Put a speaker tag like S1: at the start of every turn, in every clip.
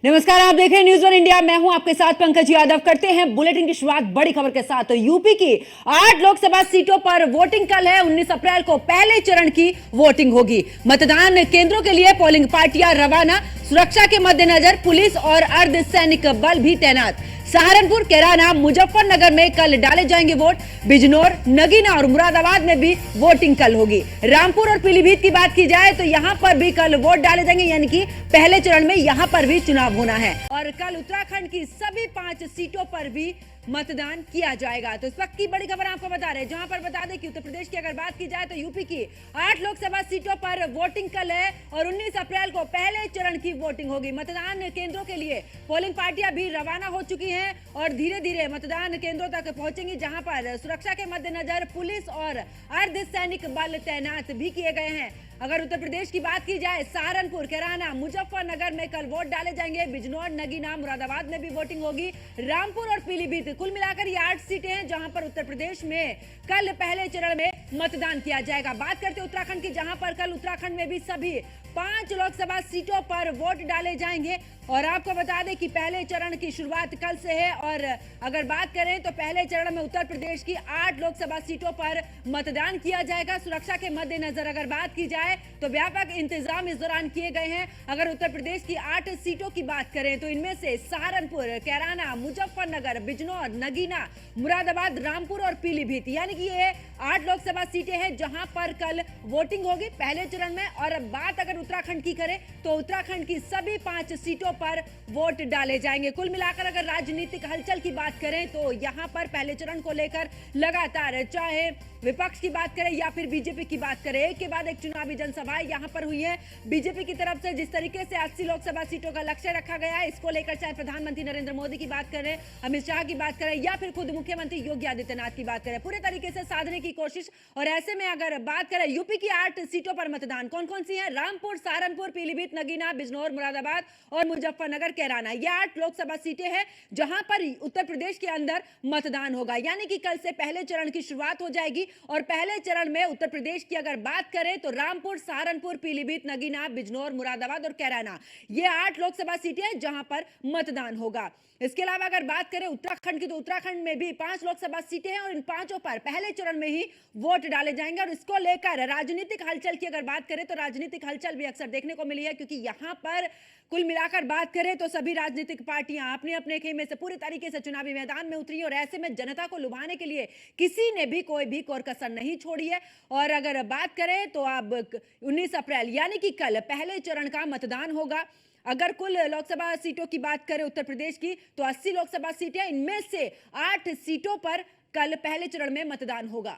S1: नमस्कार, आप देख रहे हैं न्यूज़ वन इंडिया। मैं हूं आपके साथ पंकज यादव। करते हैं बुलेटिन की शुरुआत बड़ी खबर के साथ। तो यूपी की 8 लोकसभा सीटों पर वोटिंग कल है। 19 अप्रैल को पहले चरण की वोटिंग होगी। मतदान केंद्रों के लिए पोलिंग पार्टियां रवाना। सुरक्षा के मद्देनजर पुलिस और अर्धसैनिक बल भी तैनात। सहारनपुर, कैराना, मुजफ्फरनगर में कल डाले जाएंगे वोट। बिजनौर, नगीना और मुरादाबाद में भी वोटिंग कल होगी। रामपुर और पीलीभीत की बात की जाए तो यहां पर भी कल वोट डाले जाएंगे, यानी कि पहले चरण में यहां पर भी चुनाव होना है। और कल उत्तराखंड की सभी 5 सीटों पर भी मतदान किया जाएगा। तो इस वक्त की बड़ी खबर आपको बता रहे हैं, जहां पर बता दें कि उत्तर प्रदेश की अगर बात की जाए तो यूपी की 8 लोकसभा सीटों पर वोटिंग कल है और 19 अप्रैल को पहले चरण की वोटिंग होगी। मतदान केंद्रों के लिए पोलिंग पार्टियां भी रवाना हो चुकी हैं और धीरे धीरे मतदान केंद्रों तक पहुंचेंगी, जहां पर सुरक्षा के मद्देनजर पुलिस और अर्धसैनिक बल तैनात भी किए गए हैं। अगर उत्तर प्रदेश की बात की जाए, सहारनपुर, कैराना, मुजफ्फरनगर में कल वोट डाले जाएंगे। बिजनौर, नगीना, मुरादाबाद में भी वोटिंग होगी। रामपुर और पीलीभीत, कुल मिलाकर ये 8 सीटें हैं जहां पर उत्तर प्रदेश में कल पहले चरण में मतदान किया जाएगा। बात करते हैं उत्तराखंड की, जहां पर कल उत्तराखंड में भी सभी 5 लोकसभा सीटों पर वोट डाले जाएंगे। और आपको बता दें कि पहले चरण की शुरुआत कल से है। और अगर बात करें तो पहले चरण में उत्तर प्रदेश की 8 लोकसभा सीटों पर मतदान किया जाएगा। सुरक्षा के मद्देनजर अगर बात की जाए तो व्यापक इंतजाम इस दौरान किए गए हैं। अगर उत्तर प्रदेश की 8 सीटों की बात करें तो इनमें से सहारनपुर, कैराना, मुजफ्फरनगर, बिजनौर, नगीना, मुरादाबाद, रामपुर और पीलीभीत, यानी कि ये 8 लोकसभा सीटें हैं जहां पर कल वोटिंग होगी पहले चरण में। और अब बात अगर उत्तराखंड की करें तो उत्तराखंड की सभी 5 सीटों पर वोट डाले जाएंगे। कुल मिलाकर अगर राजनीतिक हलचल की बात करें तो यहां पर पहले चरण को लेकर लगातार, चाहे विपक्ष की बात करें या फिर बीजेपी की बात करें, एक के बाद एक चुनावी जनसभाएं यहां पर हुई है। बीजेपी की तरफ से जिस तरीके से 80 लोकसभा सीटों का लक्ष्य रखा गया है, इसको लेकर चाहे प्रधानमंत्री नरेंद्र मोदी की बात करें, अमित शाह की बात करें या फिर खुद मुख्यमंत्री योगी आदित्यनाथ की बात करें, पूरे तरीके से साधने की कोशिश। और ऐसे में अगर बात करें यूपी की 8 सीटों पर मतदान कौन कौन सी है, रामपुर, सहारनपुर, पीलीभीत, नगीना, बिजनौर, मुरादाबाद और मुजफ्फरनगर, कैराना, ये 8 लोकसभा सीटें हैं जहां पर उत्तर प्रदेश के अंदर मतदान होगा। यानी कि कल से पहले चरण की शुरुआत हो जाएगी। और पहले चरण में उत्तर प्रदेश की अगर बात करें तो रामपुर, सहारनपुर, पीलीभीत, नगीना, बिजनौर, मुरादाबाद और कैराना, ये 8 लोकसभा सीटें हैं जहां पर मतदान होगा। इसके अलावा अगर बात करें उत्तराखंड की तो उत्तराखंड में भी 5 लोकसभा सीटें हैं और इन 5 पर पहले चरण में ही वोट डाले जाएंगे। और इसको लेकर राजनीतिक हलचल की अगर बात करें तो राजनीतिक हलचल भी अक्सर देखने को मिली है, क्योंकि यहां पर कुल मिलाकर बात करें तो सभी राजनीतिक पार्टियां अपने अपने खेमे से पूरी तरीके से चुनावी मैदान में उतरी और ऐसे में जनता को लुभाने के लिए किसी ने भी कोई भी कोर कसर नहीं छोड़ी है। और अगर बात करें तो अब 19 अप्रैल यानी कि कल पहले चरण का मतदान होगा। अगर कुल लोकसभा सीटों की बात करें उत्तर प्रदेश की तो 80 लोकसभा सीटें, इनमें से 8 सीटों पर कल पहले चरण में मतदान होगा।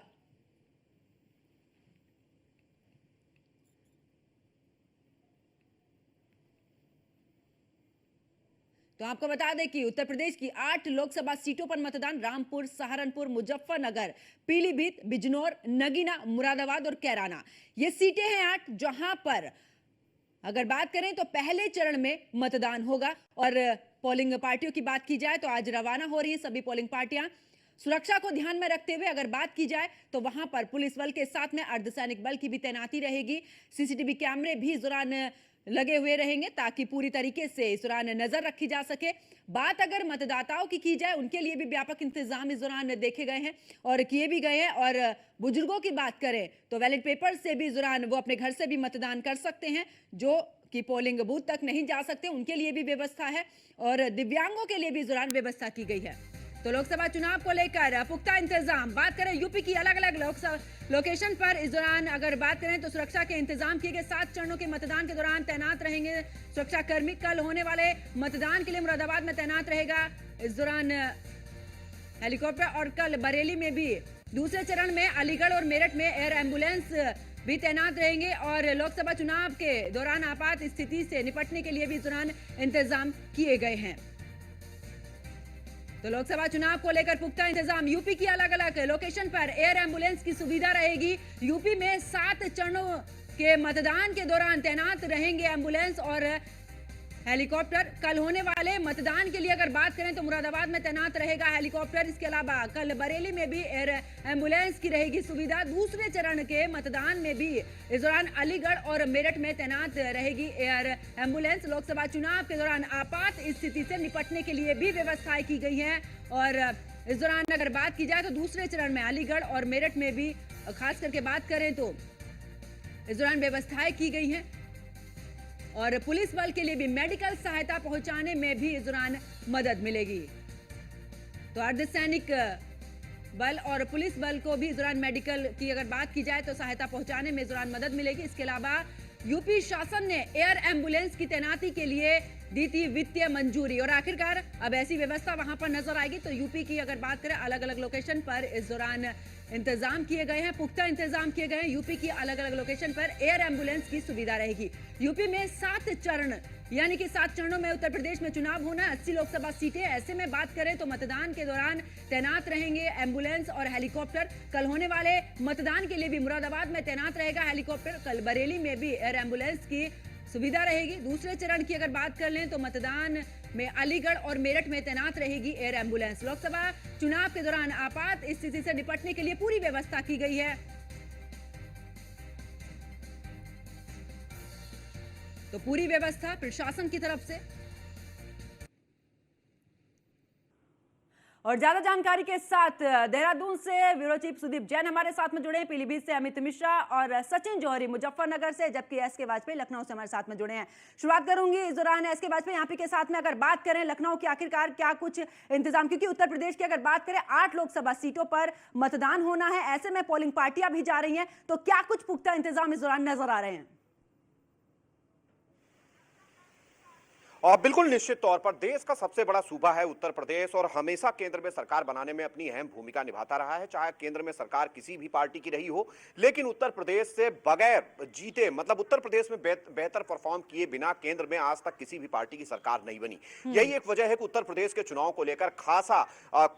S1: तो आपको बता दें कि उत्तर प्रदेश की 8 लोकसभा सीटों पर मतदान रामपुर, सहारनपुर, मुजफ्फरनगर, पीलीभीत, बिजनौर, नगीना, मुरादाबाद और कैराना, ये सीटें हैं 8 जहां पर अगर बात करें तो पहले चरण में मतदान होगा। और पोलिंग पार्टियों की बात की जाए तो आज रवाना हो रही है सभी पोलिंग पार्टियां। सुरक्षा को ध्यान में रखते हुए अगर बात की जाए तो वहां पर पुलिस बल के साथ में अर्धसैनिक बल की भी तैनाती रहेगी। सीसीटीवी कैमरे भी इस दौरान लगे हुए रहेंगे ताकि पूरी तरीके से इस दौरान नजर रखी जा सके। बात अगर मतदाताओं की जाए, उनके लिए भी व्यापक इंतजाम इस दौरान देखे गए हैं और किए भी गए हैं। और बुजुर्गों की बात करें तो बैलेट पेपर से भी इस दौरान वो अपने घर से भी मतदान कर सकते हैं, जो कि पोलिंग बूथ तक नहीं जा सकते, उनके लिए भी व्यवस्था है। और दिव्यांगों के लिए भी इस दौरान व्यवस्था की गई है। तो लोकसभा चुनाव को लेकर पुख्ता इंतजाम। बात करें यूपी की अलग अलग लोकेशन पर इस दौरान अगर बात करें तो सुरक्षा के इंतजाम किए गए। 7 चरणों के मतदान के दौरान तैनात रहेंगे सुरक्षा कर्मी। कल होने वाले मतदान के लिए मुरादाबाद में तैनात रहेगा इस दौरान हेलीकॉप्टर। और कल बरेली में भी दूसरे चरण में अलीगढ़ और मेरठ में एयर एम्बुलेंस भी तैनात रहेंगे। और लोकसभा चुनाव के दौरान आपात स्थिति से निपटने के लिए भी इस दौरान इंतजाम किए गए हैं। तो लोकसभा चुनाव को लेकर पुख्ता इंतजाम। यूपी की अलग अलग लोकेशन पर एयर एम्बुलेंस की सुविधा रहेगी। यूपी में 7 चरणों के मतदान के दौरान तैनात रहेंगे एम्बुलेंस और हेलीकॉप्टर कल होने वाले मतदान के लिए अगर बात करें तो मुरादाबाद में तैनात रहेगा हेलीकॉप्टर। इसके अलावा कल बरेली में भी एयर एम्बुलेंस की रहेगी सुविधा। दूसरे चरण के मतदान में भी इस दौरान अलीगढ़ और मेरठ में तैनात रहेगी एयर एम्बुलेंस। लोकसभा चुनाव के दौरान आपात स्थिति से निपटने के लिए भी व्यवस्थाएं की गई हैं। और इस दौरान अगर बात की जाए तो दूसरे चरण में अलीगढ़ और मेरठ में भी खास करके बात करें तो इस दौरान व्यवस्थाएं की गई हैं। और पुलिस बल के लिए भी मेडिकल सहायता पहुंचाने में भी इस दौरान मदद मिलेगी। तो अर्धसैनिक बल और पुलिस बल को भी इस दौरान मेडिकल की अगर बात की जाए तो सहायता पहुंचाने में इस दौरान मदद मिलेगी। इसके अलावा यूपी शासन ने एयर एम्बुलेंस की तैनाती के लिए दी थी वित्तीय मंजूरी और आखिरकार अब ऐसी व्यवस्था वहां पर नजर आएगी। तो यूपी की अगर बात करें अलग अलग लोकेशन पर इस दौरान इंतजाम किए गए हैं, पुख्ता इंतजाम किए गए हैं। यूपी की अलग अलग लोकेशन पर एयर एम्बुलेंस की सुविधा रहेगी। यूपी में 7 चरण यानी कि 7 चरणों में उत्तर प्रदेश में चुनाव होना है, 80 लोकसभा सीटें। ऐसे में बात करें तो मतदान के दौरान तैनात रहेंगे एम्बुलेंस और हेलीकॉप्टर। कल होने वाले मतदान के लिए भी मुरादाबाद में तैनात रहेगा हेलीकॉप्टर। कल बरेली में भी एयर एम्बुलेंस की सुविधा रहेगी। दूसरे चरण की अगर बात कर लें तो मतदान में अलीगढ़ और मेरठ में तैनात रहेगी एयर एम्बुलेंस। लोकसभा चुनाव के दौरान आपात स्थिति से निपटने के लिए पूरी व्यवस्था की गई है। तो पूरी व्यवस्था प्रशासन की तरफ से। और ज्यादा जानकारी के साथ देहरादून से ब्यूरो चीफ सुदीप जैन हमारे साथ में जुड़े हैं, पीलीभीत से अमित मिश्रा और सचिन जौहरी मुजफ्फरनगर से, जबकि एसके वाजपेयी लखनऊ से हमारे साथ में जुड़े हैं। शुरुआत करूंगी इस दौरान एसके वाजपेयी यहाँ के साथ में। अगर बात करें लखनऊ की आखिरकार क्या कुछ इंतजाम, क्योंकि उत्तर प्रदेश की अगर बात करें 8 लोकसभा सीटों पर मतदान होना है, ऐसे में पोलिंग पार्टियां भी जा रही हैं, तो क्या कुछ पुख्ता इंतजाम इस दौरान नजर आ रहे हैं?
S2: और बिल्कुल निश्चित तौर पर देश का सबसे बड़ा सूबा है उत्तर प्रदेश और हमेशा केंद्र में सरकार बनाने में अपनी अहम भूमिका निभाता रहा है, चाहे केंद्र में सरकार किसी भी पार्टी की रही हो। लेकिन उत्तर प्रदेश से बगैर जीते, मतलब उत्तर प्रदेश में बेहतर परफॉर्म किए बिना केंद्र में आज तक किसी भी पार्टी की सरकार नहीं बनी। यही एक वजह है कि उत्तर प्रदेश के चुनाव को लेकर खासा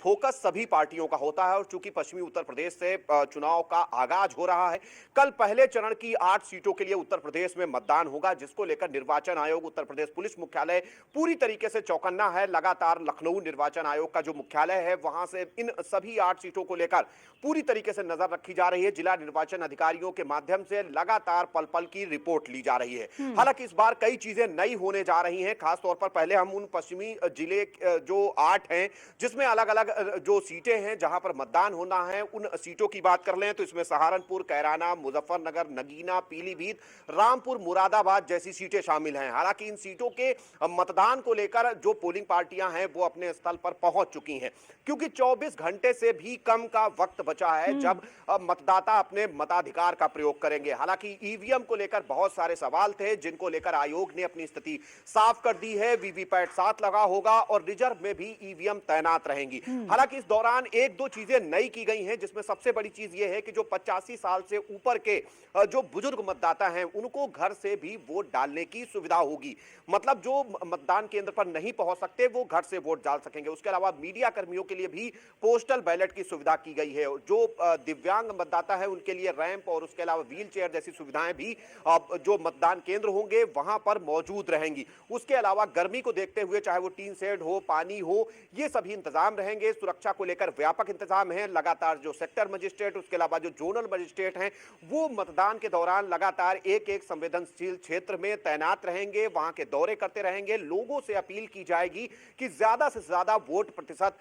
S2: फोकस सभी पार्टियों का होता है। और चूंकि पश्चिमी उत्तर प्रदेश से चुनाव का आगाज हो रहा है, कल पहले चरण की 8 सीटों के लिए उत्तर प्रदेश में मतदान होगा, जिसको लेकर निर्वाचन आयोग, उत्तर प्रदेश पुलिस मुख्यालय पूरी तरीके से चौकन्ना है। लगातार लखनऊ निर्वाचन आयोग का जो मुख्यालय है वहां से इन सभी 8 सीटों को लेकर पूरी तरीके से नजर रखी जा रही है। जिला निर्वाचन अधिकारियों के माध्यम से लगातार पल पल की रिपोर्ट ली जा रही है। हालांकि इस बार कई चीजें नई होने जा रही हैं। खासतौर पर पहले हम उन पश्चिमी जिले जो 8 हैं जिसमें अलग अलग जो सीटें हैं जहां पर मतदान होना है, उन सीटों की बात कर लें तो इसमें सहारनपुर, कैराना, मुजफ्फरनगर, नगीना, पीलीभीत, रामपुर, मुरादाबाद जैसी सीटें शामिल हैं। हालांकि इन सीटों के मतदान को लेकर जो पोलिंग पार्टियां हैं वो अपने स्थल पर पहुंच चुकी हैं, क्योंकि 24 घंटे से भी कम का वक्त बचा है जब मतदाता अपने मताधिकार का प्रयोग करेंगे। हालांकि ईवीएम को लेकर बहुत सारे सवाल थे, जिनको लेकर आयोग ने अपनी स्थिति साफ कर दी है। वीवीपैट साथ लगा होगा और रिजर्व में भी ईवीएम तैनात रहेंगी। हालांकि इस दौरान 1-2 चीजें नई की गई हैं, जिसमें सबसे बड़ी चीज यह है कि जो 85 साल से ऊपर के जो बुजुर्ग मतदाता हैं उनको घर से भी वोट डालने की सुविधा होगी। मतलब जो मतदान केंद्र पर नहीं पहुंच सकते वो घर से वोट डाल सकेंगे। उसके अलावा मीडिया कर्मियों के लिए भी पोस्टल बैलेट की सुविधा की गई है। जो दिव्यांग मतदाता है उनके लिए रैंप और उसके अलावा व्हील चेयर जैसी सुविधाएं भी जो मतदान केंद्र होंगे वहां पर मौजूद रहेंगी। उसके अलावा गर्मी को देखते हुए चाहे वो टीन शेड हो, पानी हो, ये सभी इंतजाम रहेंगे। सुरक्षा को लेकर व्यापक इंतजाम है। लगातार जो सेक्टर मजिस्ट्रेट, उसके अलावा जो जोनल मजिस्ट्रेट हैं वो मतदान के दौरान लगातार एक संवेदनशील क्षेत्र में तैनात रहेंगे, वहां के दौरे करते रहेंगे। लोगों से अपील की जाएगी कि ज्यादा से ज्यादा वोट प्रतिशत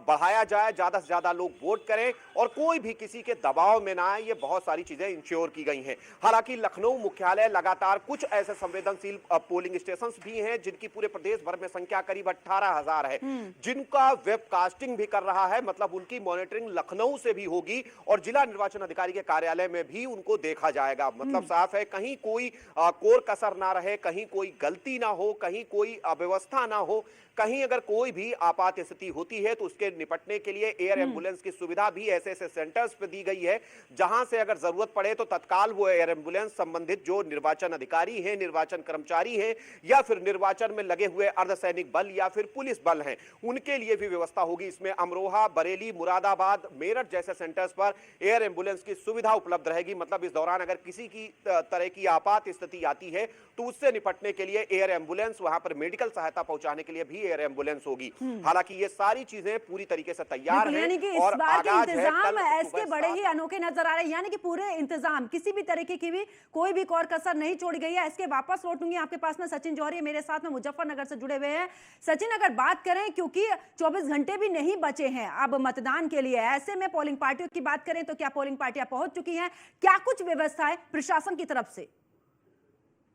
S2: बढ़ाया जाए, ज्यादा से ज्यादा लोग वोट करें और कोई भी किसी के दबाव में ना आए। ये बहुत सारी चीजें इंश्योर की गई हैं। हालांकि लखनऊ मुख्यालय लगातार कुछ ऐसे संवेदनशील पोलिंग स्टेशन भी हैं जिनकी पूरे प्रदेश भर में संख्या करीब 18,000 है, जिनका वेबकास्टिंग भी कर रहा है। मतलब उनकी मॉनिटरिंग लखनऊ से भी होगी और जिला निर्वाचन अधिकारी के कार्यालय में भी उनको देखा जाएगा। मतलब साफ है, कहीं कोई कोर कसर ना रहे, कहीं कोई गलती ना हो, कहीं कोई अव्यवस्था ना हो। कहीं अगर कोई भी आपात स्थिति होती है तो उसके निपटने के लिए एयर एम्बुलेंस की सुविधा भी ऐसे ऐसे सेंटर्स पे दी गई है, जहां से अगर जरूरत पड़े तो तत्काल वो एयर एम्बुलेंस संबंधित जो निर्वाचन अधिकारी हैं, निर्वाचन कर्मचारी हैं या फिर निर्वाचन में लगे हुए अर्धसैनिक बल या फिर पुलिस बल हैं, उनके लिए भी व्यवस्था होगी। इसमें अमरोहा, बरेली, मुरादाबाद, मेरठ जैसे सेंटर्स पर एयर एम्बुलेंस की सुविधा उपलब्ध रहेगी। मतलब इस दौरान अगर किसी की तरह की आपात स्थिति आती है तो उससे निपटने के लिए एयर एम्बुलेंस वहां जहां पर मेडिकल सहायता पहुंचाने के लिए भी एयर एम्बुलेंस होगी। हालांकि ये सारी चीजें पूरी तरीके से तैयार हैं
S1: यानी कि इस
S2: और
S1: बार के
S2: आगाज है
S1: इंतजाम
S2: कल
S1: ऐसे
S2: सुबह
S1: बड़े ही अनोखे नजर आ रहे हैं, यानी कि पूरे इंतजाम किसी भी तरीके की भी कोई भी कौर कसर नहीं छोड़ी गई है। इसके वापस लौटूंगी आपके पास में सचिन जौहरी मेरे साथ में मुजफ्फरनगर से जुड़े हुए हैं। सचिन, अगर बात करें, क्योंकि 24 घंटे भी नहीं बचे हैं अब मतदान के लिए, ऐसे में पोलिंग पार्टियों की बात करें तो क्या पोलिंग पार्टियां पहुंच चुकी हैं? क्या कुछ व्यवस्था है प्रशासन की तरफ से?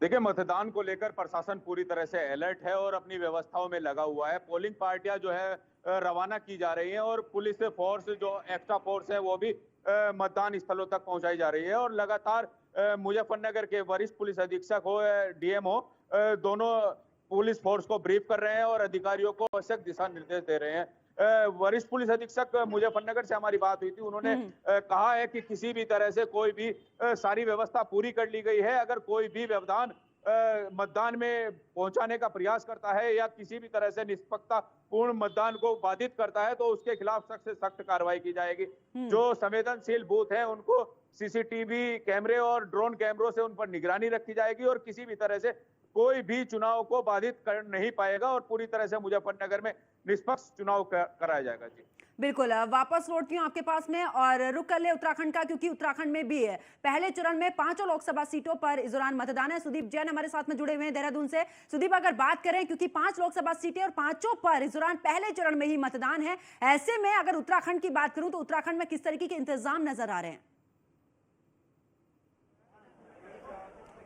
S3: देखिए, मतदान को लेकर प्रशासन पूरी तरह से अलर्ट है और अपनी व्यवस्थाओं में लगा हुआ है। पोलिंग पार्टियां जो है रवाना की जा रही हैं और पुलिस फोर्स जो एक्स्ट्रा फोर्स है वो भी मतदान स्थलों तक पहुंचाई जा रही है और लगातार मुजफ्फरनगर के वरिष्ठ पुलिस अधीक्षक हो, डीएम हो, दोनों पुलिस फोर्स को ब्रीफ कर रहे हैं और अधिकारियों को आवश्यक दिशा निर्देश दे रहे हैं। वरिष्ठ पुलिस अधीक्षक मुजफ्फरनगर से हमारी बात हुई थी, उन्होंने कहा है कि किसी भी तरह से कोई भी सारी व्यवस्था पूरी कर ली गई है। अगर कोई भी व्यवधान मतदान में पहुंचाने का प्रयास करता है या किसी भी तरह से निष्पक्षता पूर्ण मतदान को बाधित करता है तो उसके खिलाफ सख्त से सख्त कार्रवाई की जाएगी। जो संवेदनशील बूथ हैं उनको सीसीटीवी कैमरे और ड्रोन कैमरों से उन पर निगरानी रखी जाएगी और किसी भी तरह से कोई भी चुनाव को बाधित कर नहीं पाएगा और पूरी तरह से मुजफ्फरनगर में निष्पक्ष चुनाव कराया जाएगा। जी
S1: बिल्कुल, वापस लौटती हूँ आपके पास में और रुक कर ले उत्तराखंड का, क्योंकि उत्तराखंड में भी है पहले चरण में 5 लोकसभा सीटों पर इस दौरान मतदान है। सुदीप जैन हमारे साथ में जुड़े हुए हैं देहरादून से। सुदीप, अगर बात करें, क्योंकि 5 लोकसभा सीटें और 5 पर इस दौरान पहले चरण में ही मतदान है, ऐसे में अगर उत्तराखंड की बात करूं तो उत्तराखंड में किस तरीके के इंतजाम नजर आ रहे हैं?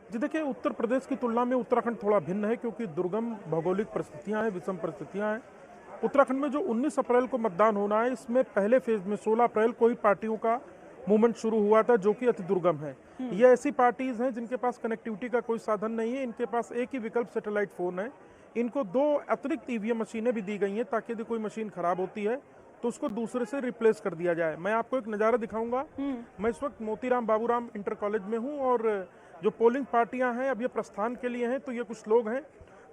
S4: जी देखिए, उत्तर प्रदेश की तुलना में उत्तराखंड थोड़ा भिन्न है क्योंकि दुर्गम भौगोलिक परिस्थितियां हैं, विषम परिस्थितियां हैं। उत्तराखंड में जो 19 अप्रैल को मतदान होना है, इसमें पहले फेज में 16 अप्रैल को ही पार्टियों का मूवमेंट शुरू हुआ था, जो कि अति दुर्गम है। ये ऐसी पार्टीज हैं जिनके पास कनेक्टिविटी का कोई साधन नहीं है, इनके पास एक ही विकल्प सैटेलाइट फोन है। इनको 2 अतिरिक्त ईवीएम मशीनें भी दी गई हैं ताकि यदि कोई मशीन खराब होती है तो उसको दूसरे से रिप्लेस कर दिया जाए। मैं आपको एक नज़ारा दिखाऊंगा। मैं इस वक्त मोतीराम बाबूराम इंटर कॉलेज में हूँ और जो पोलिंग पार्टियां हैं अब ये प्रस्थान के लिए हैं। तो ये कुछ लोग हैं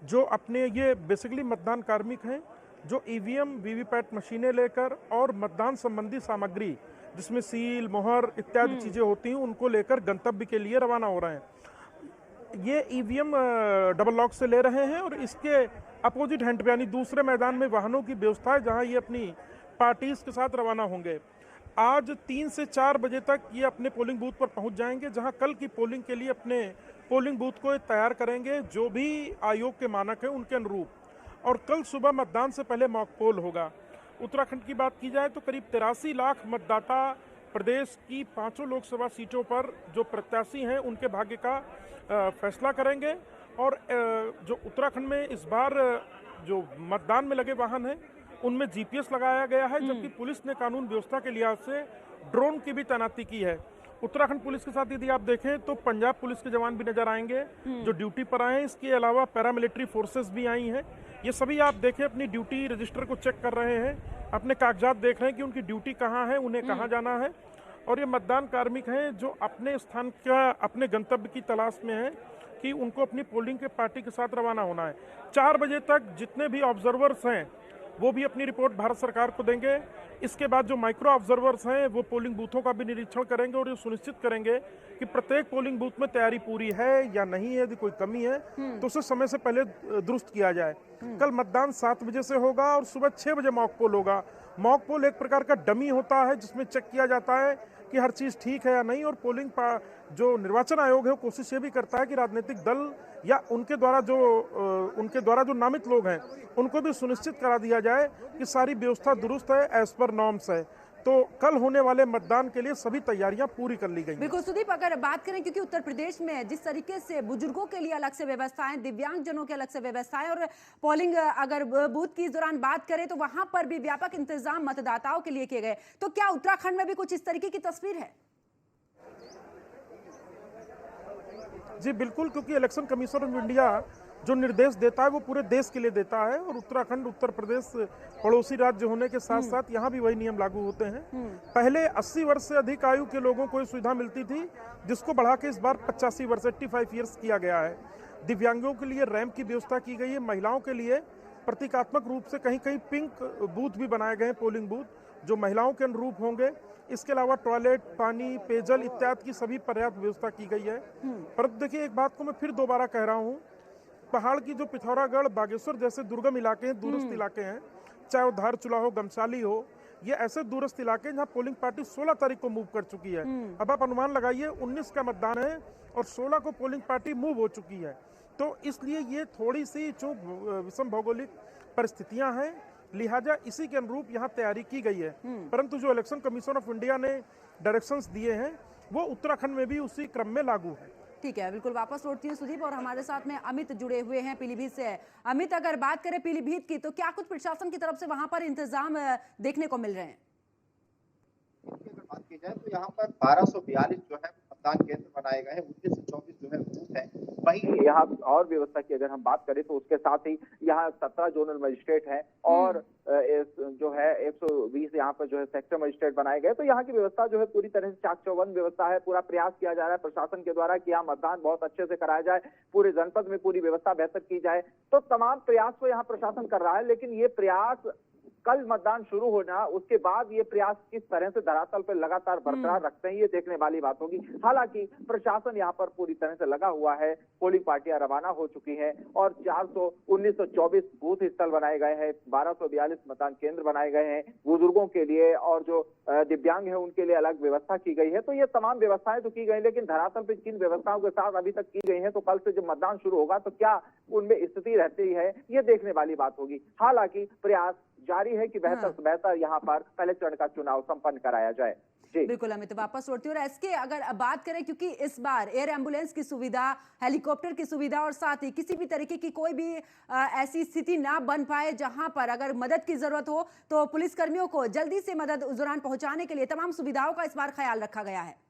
S4: जो अपने, ये बेसिकली मतदान कार्मिक हैं जो ईवीएम वीवीपैट मशीनें लेकर और मतदान संबंधी सामग्री जिसमें सील मोहर इत्यादि चीज़ें होती हैं उनको लेकर गंतव्य के लिए रवाना हो रहे हैं। ये ईवीएम डबल लॉक से ले रहे हैं और इसके अपोजिट हैंड पे यानी दूसरे मैदान में वाहनों की व्यवस्था है जहां ये अपनी पार्टीज के साथ रवाना होंगे। आज 3 से 4 बजे तक ये अपने पोलिंग बूथ पर पहुंच जाएंगे, जहां कल की पोलिंग के लिए अपने पोलिंग बूथ को तैयार करेंगे जो भी आयोग के मानक हैं उनके अनुरूप। और कल सुबह मतदान से पहले मॉक पोल होगा। उत्तराखंड की बात की जाए तो करीब 83 लाख मतदाता प्रदेश की 5 लोकसभा सीटों पर जो प्रत्याशी हैं उनके भाग्य का फैसला करेंगे। और जो उत्तराखंड में इस बार जो मतदान में लगे वाहन हैं उनमें जीपीएस लगाया गया है, जबकि पुलिस ने कानून व्यवस्था के लिहाज से ड्रोन की भी तैनाती की है। उत्तराखंड पुलिस के साथ यदि आप देखें तो पंजाब पुलिस के जवान भी नजर आएंगे जो ड्यूटी पर आए हैं। इसके अलावा पैरामिलिट्री फोर्सेस भी आई हैं। ये सभी आप देखें अपनी ड्यूटी रजिस्टर को चेक कर रहे हैं, अपने कागजात देख रहे हैं कि उनकी ड्यूटी कहाँ है, उन्हें कहाँ जाना है। और ये मतदान कार्मिक हैं जो अपने स्थान का, अपने गंतव्य की तलाश में हैं कि उनको अपनी पोलिंग के पार्टी के साथ रवाना होना है। 4 बजे तक जितने भी ऑब्जर्वर्स हैं वो भी अपनी रिपोर्ट भारत सरकार को देंगे। इसके बाद जो माइक्रो ऑब्जर्वर्स हैं वो पोलिंग बूथों का भी निरीक्षण करेंगे और ये सुनिश्चित करेंगे कि प्रत्येक पोलिंग बूथ में तैयारी पूरी है या नहीं है। यदि कोई कमी है तो उसे समय से पहले दुरुस्त किया जाए। कल मतदान 7 बजे से होगा और सुबह 6 बजे मॉक पोल होगा। मॉक पोल एक प्रकार का डमी होता है जिसमें चेक किया जाता है कि हर चीज़ ठीक है या नहीं। और पोलिंग जो निर्वाचन आयोग है वो कोशिश ये भी करता है कि राजनीतिक दल या उनके द्वारा जो नामित लोग हैं उनको भी सुनिश्चित करा दिया जाए कि सारी व्यवस्था दुरुस्त है, एज पर नॉर्म्स है। तो कल होने वाले मतदान के लिए सभी तैयारियां पूरी कर ली गई।
S1: बिल्कुल सुदीप, अगर बात करें, क्योंकि उत्तर प्रदेश में जिस तरीके से बुजुर्गों के लिए अलग से व्यवस्थाएं, दिव्यांग जनों के अलग से व्यवस्थाएं और पोलिंग अगर बूथ की इस दौरान बात करें तो वहां पर भी व्यापक इंतजाम मतदाताओं के लिए किए गए, तो क्या उत्तराखंड में भी कुछ इस तरीके की तस्वीर है?
S4: जी बिल्कुल, क्योंकि इलेक्शन कमीशन ऑफ इंडिया जो निर्देश देता है वो पूरे देश के लिए देता है और उत्तराखंड उत्तर प्रदेश पड़ोसी राज्य होने के साथ साथ यहाँ भी वही नियम लागू होते हैं। पहले 80 वर्ष से अधिक आयु के लोगों को ये सुविधा मिलती थी, जिसको बढ़ा के इस बार 85 वर्ष 85 ईयर्स किया गया है। दिव्यांगों के लिए रैंप की व्यवस्था की गई है। महिलाओं के लिए प्रतीकात्मक रूप से कहीं कहीं पिंक बूथ भी बनाए गए हैं, पोलिंग बूथ जो महिलाओं के अनुरूप होंगे। इसके अलावा टॉयलेट, पानी, पेयजल इत्यादि की सभी पर्याप्त व्यवस्था की गई है। परंतु देखिए, एक बात को मैं फिर दोबारा कह रहा हूँ, पहाड़ की जो पिथौरागढ़, बागेश्वर जैसे दुर्गम इलाके हैं, दूरस्थ इलाके हैं, चाहे वो धारचूला हो, गमसाली हो, ये ऐसे दूरस्थ इलाके हैं जहां पोलिंग पार्टी 16 तारीख को मूव कर चुकी है। अब आप अनुमान लगाइए 19 का मतदान है और 16 को पोलिंग पार्टी मूव हो चुकी है। तो इसलिए ये थोड़ी सी जो विषम भौगोलिक परिस्थितियां हैं, लिहाजा इसी के अनुरूप यहाँ तैयारी की गई है। परंतु जो इलेक्शन कमीशन ऑफ इंडिया ने डायरेक्शंस दिए हैं वो उत्तराखंड में भी उसी क्रम में लागू है।
S1: ठीक है, बिल्कुल वापस लौटती हूँ सुदीप, और हमारे साथ में अमित जुड़े हुए हैं पीलीभीत से। अमित, अगर बात करें पीलीभीत की, तो क्या कुछ प्रशासन की तरफ से वहां पर इंतजाम देखने को मिल रहे हैं?
S5: अगर बात की जाए तो यहाँ पर 1242 जो है मतदान केंद्र बनाए गए हैं, 1924 जो है बूथ है। वहीं यहाँ और व्यवस्था की अगर हम बात करें तो उसके साथ ही यहाँ 17 जोनल मजिस्ट्रेट हैं और जो है 120 यहाँ पर जो है सेक्टर मजिस्ट्रेट बनाए गए। तो यहाँ की व्यवस्था जो है पूरी तरह से चाक चौबंद व्यवस्था है। पूरा प्रयास किया जा रहा है प्रशासन के द्वारा कि यहाँ मतदान बहुत अच्छे से कराया जाए, पूरे जनपद में पूरी व्यवस्था बेहतर की जाए। तो तमाम प्रयास को यहाँ प्रशासन कर रहा है, लेकिन ये प्रयास कल मतदान शुरू होना, उसके बाद ये प्रयास किस तरह से धरातल पर लगातार बरकरार रखते हैं, ये देखने वाली बात होगी। हालांकि प्रशासन यहाँ पर पूरी तरह से लगा हुआ है, पोलिंग पार्टियां रवाना हो चुकी हैं और 1924 बूथ स्थल बनाए गए हैं, 1242 मतदान केंद्र बनाए गए हैं। बुजुर्गों के लिए और जो दिव्यांग है उनके लिए अलग व्यवस्था की गई है। तो ये तमाम व्यवस्थाएं तो की गई, लेकिन धरातल पर किन व्यवस्थाओं के साथ अभी तक की गई है, तो कल से जब मतदान शुरू होगा तो क्या उनमें स्थिति रहती है, ये देखने वाली बात होगी। हालांकि प्रयास जारी है कि बेहतर से बेहतर यहाँ पर पहले चरण का चुनाव संपन्न कराया जाए।
S1: बिल्कुल अमित, वापस लौटती हूँ। और एसके, अगर बात करें, क्योंकि इस बार एयर एम्बुलेंस की सुविधा, हेलीकॉप्टर की सुविधा और साथ ही किसी भी तरीके की कोई भी ऐसी स्थिति ना बन पाए जहां पर अगर मदद की जरूरत हो तो पुलिस कर्मियों को जल्दी से मदद उस दौरान पहुंचाने के लिए तमाम सुविधाओं का इस बार ख्याल रखा गया है।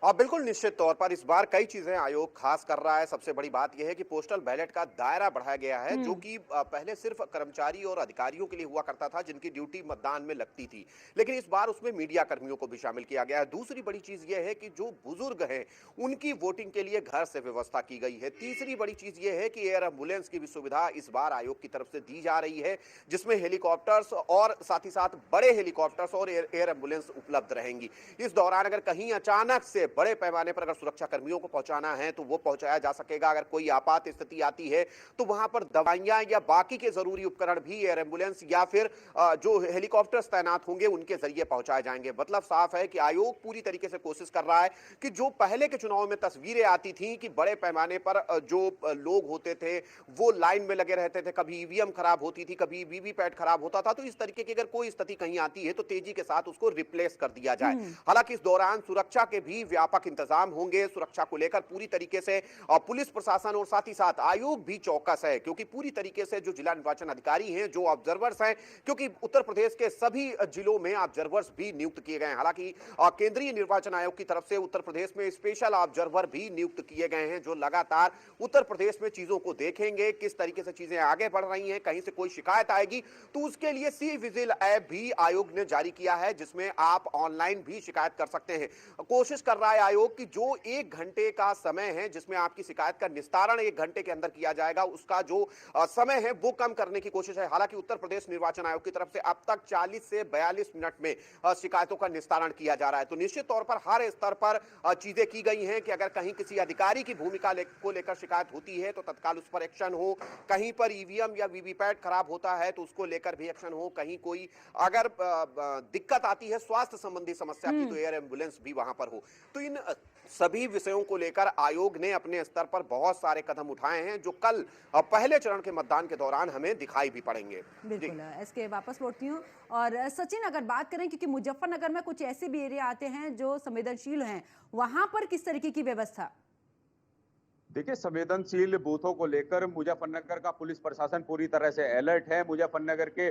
S2: और बिल्कुल निश्चित तौर पर इस बार कई चीजें आयोग खास कर रहा है। सबसे बड़ी बात यह है कि पोस्टल बैलेट का दायरा बढ़ाया गया है, जो कि पहले सिर्फ कर्मचारी और अधिकारियों के लिए हुआ करता था जिनकी ड्यूटी मतदान में लगती थी, लेकिन इस बार उसमें मीडिया कर्मियों को भी शामिल किया गया है। दूसरी बड़ी चीज यह है कि जो बुजुर्ग हैं उनकी वोटिंग के लिए घर से व्यवस्था की गई है। तीसरी बड़ी चीज यह है कि एयर एम्बुलेंस की भी सुविधा इस बार आयोग की तरफ से दी जा रही है, जिसमें हेलीकॉप्टर्स और साथ ही साथ बड़े हेलीकॉप्टर्स और एयर एम्बुलेंस उपलब्ध रहेंगी। इस दौरान अगर कहीं अचानक से बड़े पैमाने पर अगर सुरक्षा कर्मियों को पहुंचाना है तो वो पहुंचाया जा सकेगा। अगर कोई आपात स्थिति आती है तो वहां पर दवाइयां या बाकी के जरूरी उपकरण भी एयर एम्बुलेंस या फिर जो हेलीकॉप्टर्स तैनात होंगे उनके जरिए पहुंचाए जाएंगे। मतलब साफ है कि आयोग पूरी तरीके से कोशिश कर रहा है कि जो पहले के चुनाव में तस्वीरें आती थी कि बड़े पैमाने पर जो लोग होते थे वो लाइन में लगे रहते थे, कभी ईवीएम खराब होती थी, कभी वीवीपैट खराब होता था, तो इस तरीके की अगर कोई स्थिति कहीं आती है तो तेजी के साथ उसको रिप्लेस कर दिया जाए। हालांकि इस दौरान सुरक्षा के भी व्यापक इंतजाम होंगे। सुरक्षा को लेकर पूरी तरीके से पुलिस प्रशासन और साथ ही साथ आयोग भी चौकस है, क्योंकि पूरी तरीके से जो जिला निर्वाचन अधिकारी हैं, जो ऑब्जर्वर्स हैं, क्योंकि उत्तर प्रदेश के सभी जिलों में ऑब्जर्वर्स भी नियुक्त किए गए हैं। हालांकि केंद्रीय निर्वाचन आयोग की तरफ से उत्तर प्रदेश में स्पेशल ऑब्जर्वर भी नियुक्त किए गए हैं, जो लगातार उत्तर प्रदेश में चीजों को देखेंगे, किस तरीके से चीजें आगे बढ़ रही हैं, कहीं से कोई शिकायत आएगी तो उसके लिए सी विजिल ऐप भी आयोग ने जारी किया है, जिसमें आप ऑनलाइन भी शिकायत कर सकते हैं। कोशिश कर रहा है आयोग कि जो 1 घंटे का समय है जिसमें आपकी शिकायत का निस्तारण 1 घंटे के अंदर किया जाएगा, उसका जो समय है वो कम करने की कोशिश है। हालांकि उत्तर प्रदेश निर्वाचन आयोग की तरफ से अब तक 40 से 42 मिनट में शिकायतों का निस्तारण किया जा रहा है। तो निश्चित तौर पर हर स्तर पर चीजें की गई हैं कि अगर कहीं किसी अधिकारी की भूमिका को लेकर शिकायत होती है तो तत्काल उस पर एक्शन हो, कहीं पर ईवीएम या वीवीपैट खराब होता है तो उसको लेकर भी एक्शन हो, कहीं कोई अगर दिक्कत आती है स्वास्थ्य संबंधी समस्या की तो एयर एम्बुलेंस भी वहां पर हो। तो इन सभी विषयों को लेकर आयोग ने अपने स्तर पर बहुत सारे कदम उठाए हैं, जो कल पहले चरण के मतदान के दौरान हमें दिखाई भी पड़ेंगे।
S1: बिल्कुल, इसके वापस लौटती हूँ। और सचिन, अगर बात करें, क्योंकि मुजफ्फरनगर में कुछ ऐसे भी एरिया आते हैं जो संवेदनशील हैं, वहां पर किस तरीके की व्यवस्था?
S3: देखिए, संवेदनशील बूथों को लेकर मुजफ्फरनगर का पुलिस प्रशासन पूरी तरह से अलर्ट है। मुजफ्फरनगर के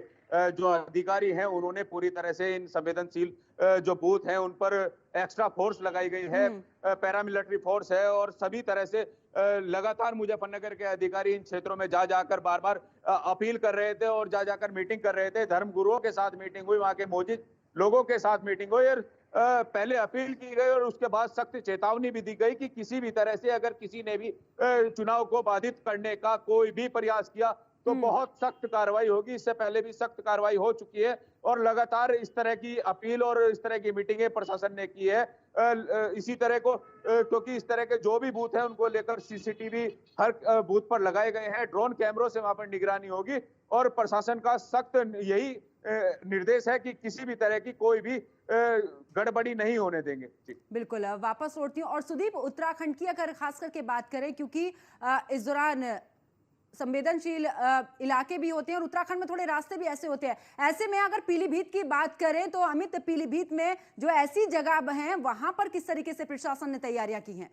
S3: जो अधिकारी हैं उन्होंने पूरी तरह से इन संवेदनशील जो बूथ हैं उन पर एक्स्ट्रा फोर्स लगाई गई है, पैरामिलिट्री फोर्स है और सभी तरह से लगातार मुजफ्फरनगर के अधिकारी इन क्षेत्रों में जा जाकर बार बार अपील कर रहे थे और जा जाकर मीटिंग कर रहे थे। धर्म गुरुओं के साथ मीटिंग हुई, वहां के मौजूद लोगों के साथ मीटिंग हुई और पहले अपील की गई और उसके बाद सख्त चेतावनी भी दी गई कि किसी भी तरह से अगर किसी ने भी चुनाव को बाधित करने का कोई भी प्रयास किया तो बहुत सख्त कार्रवाई होगी। इससे पहले भी सख्त कार्रवाई हो चुकी है और लगातार इस तरह की अपील और इस तरह की मीटिंगें प्रशासन ने की है। इसी तरह को क्योंकि इस तरह के जो भी बूथ हैं उनको लेकर सीसीटीवी हर बूथ पर लगाए गए हैं, ड्रोन कैमरों से वहां पर निगरानी होगी और प्रशासन का सख्त यही निर्देश है कि किसी भी तरह की कोई भी गड़बड़ी नहीं होने देंगे। जी
S1: बिल्कुल, वापस लौटती हूँ। और सुदीप, उत्तराखंड की अगर खास करके बात करें, क्योंकि इस दौरान संवेदनशील इलाके भी होते हैं और उत्तराखंड में थोड़े रास्ते भी ऐसे होते हैं। ऐसे में अगर पीलीभीत की बात करें तो अमित, पीलीभीत में जो ऐसी जगह हैं वहां पर किस तरीके से प्रशासन ने तैयारियां की हैं?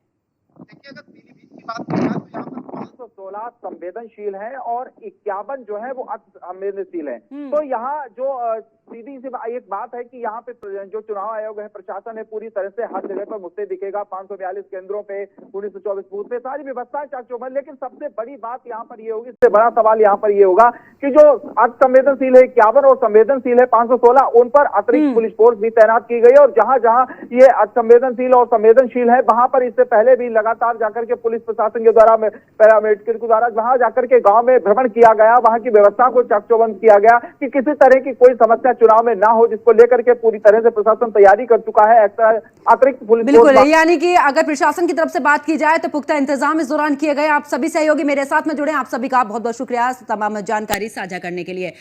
S5: देखिए, अगर पीलीभीत की बात की जाए तो यहाँ पर 516 संवेदनशील हैं और 51 जो है वो असंवेदनशील हैं। तो यहाँ जो सीधी सी एक बात है कि यहाँ पे जो चुनाव आयोग है, प्रशासन है, पूरी तरह से हर जगह पर मुझसे दिखेगा। 542 केंद्रों पे, 1924 बूथ पे सारी व्यवस्थाएं चाक-चौबंद। लेकिन सबसे बड़ी बात यहाँ पर ये होगी, सबसे बड़ा सवाल यहाँ पर ये होगा कि जो असंवेदनशील है 51 और संवेदनशील है 516, उन पर अतिरिक्त पुलिस फोर्स भी तैनात की गई है। और जहां जहां ये असंवेदनशील और संवेदनशील है वहां पर इससे पहले भी लगातार जाकर के पुलिस प्रशासन के द्वारा, पैरामेडिकल के द्वारा वहां जाकर के गांव में भ्रमण किया गया, वहां की व्यवस्था को चाक-चौबंद किया गया कि किसी तरह की कोई समस्या चुनाव में ना हो, जिसको लेकर के पूरी तरह से प्रशासन तैयारी कर चुका है। अतिरिक्त पुलिस
S1: बिल्कुल, यानी कि अगर प्रशासन की तरफ से बात की जाए तो पुख्ता इंतजाम इस दौरान किए गए। आप सभी सहयोगी मेरे साथ में जुड़े, आप सभी का बहुत बहुत शुक्रिया तमाम जानकारी साझा करने के लिए।